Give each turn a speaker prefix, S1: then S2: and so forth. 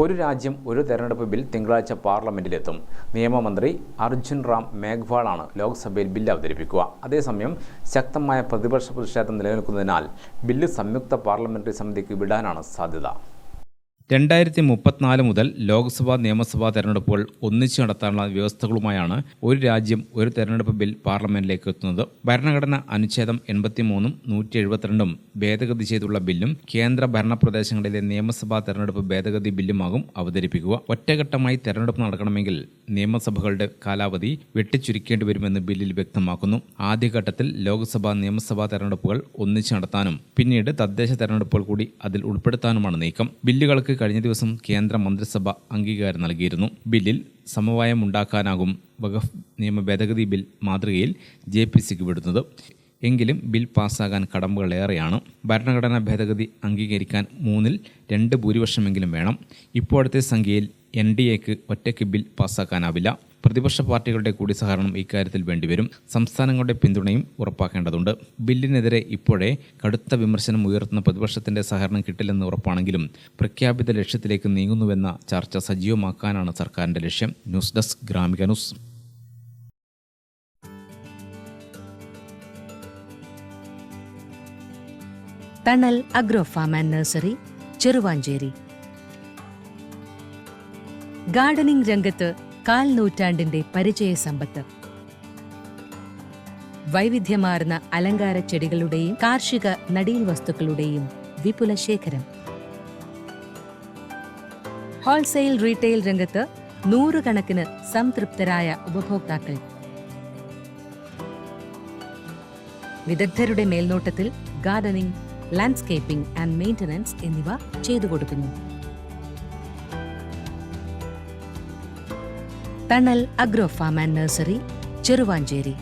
S1: ഒരു രാജ്യം ഒരു തെരഞ്ഞെടുപ്പ് ബിൽ തിങ്കളാഴ്ച പാർലമെന്റിലെത്തും. നിയമമന്ത്രി അർജുൻ റാം മേഘ്വാളാണ് ലോക്സഭയിൽ ബില്ല് അവതരിപ്പിക്കുക. അതേസമയം ശക്തമായ പ്രതിപക്ഷ പ്രതിഷേധം നിലനിൽക്കുന്നതിനാൽ ബില്ല് സംയുക്ത പാർലമെന്ററി സമിതിക്ക് വിടാനാണ് സാധ്യത.
S2: 2034 മുതൽ ലോക്സഭാ നിയമസഭാ തെരഞ്ഞെടുപ്പുകൾ ഒന്നിച്ചു നടത്താനുള്ള വ്യവസ്ഥകളുമായാണ് ഒരു രാജ്യം ഒരു തെരഞ്ഞെടുപ്പ് ബിൽ പാർലമെന്റിലേക്ക് എത്തുന്നത്. ഭരണഘടന അനുച്ഛേദം 83 172 ഭേദഗതി ചെയ്തുള്ള ബില്ലും കേന്ദ്ര ഭരണപ്രദേശങ്ങളിലെ നിയമസഭാ തെരഞ്ഞെടുപ്പ് ഭേദഗതി ബില്ലുമാകും അവതരിപ്പിക്കുക. ഒറ്റഘട്ടമായി തെരഞ്ഞെടുപ്പ് നടക്കണമെങ്കിൽ നിയമസഭകളുടെ കാലാവധി വെട്ടിച്ചുരുക്കേണ്ടി വരുമെന്ന് ബില്ലിൽ വ്യക്തമാക്കുന്നു. ആദ്യഘട്ടത്തിൽ ലോക്സഭാ നിയമസഭാ തെരഞ്ഞെടുപ്പുകൾ ഒന്നിച്ചു നടത്താനും പിന്നീട് തദ്ദേശ തെരഞ്ഞെടുപ്പുകൾ കൂടി അതിൽ ഉൾപ്പെടുത്താനുമാണ് നീക്കം. ബില്ലുകൾക്ക് കഴിഞ്ഞ ദിവസം കേന്ദ്ര മന്ത്രിസഭ അംഗീകാരം നൽകിയിരുന്നു. ബില്ലിൽ സമവായമുണ്ടാക്കാനാകും വഖഫ് നിയമ ഭേദഗതി ബിൽ മാതൃകയിൽ JPCക്ക് വിടുന്നത്. എങ്കിലും ബിൽ പാസ്സാകാൻ കടമ്പകളേറെയാണ്. ഭരണഘടനാ ഭേദഗതി അംഗീകരിക്കാൻ 3/2 ഭൂരിപക്ഷമെങ്കിലും വേണം. ഇപ്പോഴത്തെ സംഖ്യയിൽ NDAക്ക് ഒറ്റയ്ക്ക് ബിൽ പാസ്സാക്കാനാവില്ല. പ്രതിപക്ഷ പാർട്ടികളുടെ കൂടി സഹകരണം ഇക്കാര്യത്തിൽ വേണ്ടിവരും. സംസ്ഥാനങ്ങളുടെ പിന്തുണയും ഉറപ്പാക്കേണ്ടതുണ്ട്. ബില്ലിനെതിരെ ഇപ്പോഴേ കടുത്ത വിമർശനം ഉയർത്തുന്ന പ്രതിപക്ഷത്തിന്റെ സഹകരണം കിട്ടില്ലെന്ന് ഉറപ്പാണെങ്കിലും പ്രഖ്യാപിത ലക്ഷ്യത്തിലേക്ക് നീങ്ങുന്നുവെന്ന ചർച്ച സജീവമാക്കാനാണ് സർക്കാരിന്റെ ലക്ഷ്യം. News desk Gramika news.
S3: Thanal agro farm and nursery, Cheruvanchery. Gardening രംഗത്ത് 1/4 നൂറ്റാണ്ടിന്റെ പരിചയ സമ്പത്ത്. വൈവിധ്യമാർന്ന അലങ്കാര ചെടികളുടെയും കാർഷിക നടീൽ വസ്തുക്കളുടെയും വിപുല ശേഖരം. ഹോൾസെയിൽ റീറ്റെയിൽ രംഗത്ത് 100 കണക്കിന് സംതൃപ്തരായ ഉപഭോക്താക്കൾ. വിദഗ്ധരുടെ മേൽനോട്ടത്തിൽ ഗാർഡനിംഗ്, ലാൻഡ്സ്കേപ്പിംഗ് ആൻഡ് മെയിന്റനൻസ് എന്നിവ ചെയ്തു കൊടുക്കുന്നു. Thanal agro farm and nursery, Cheruvanchery.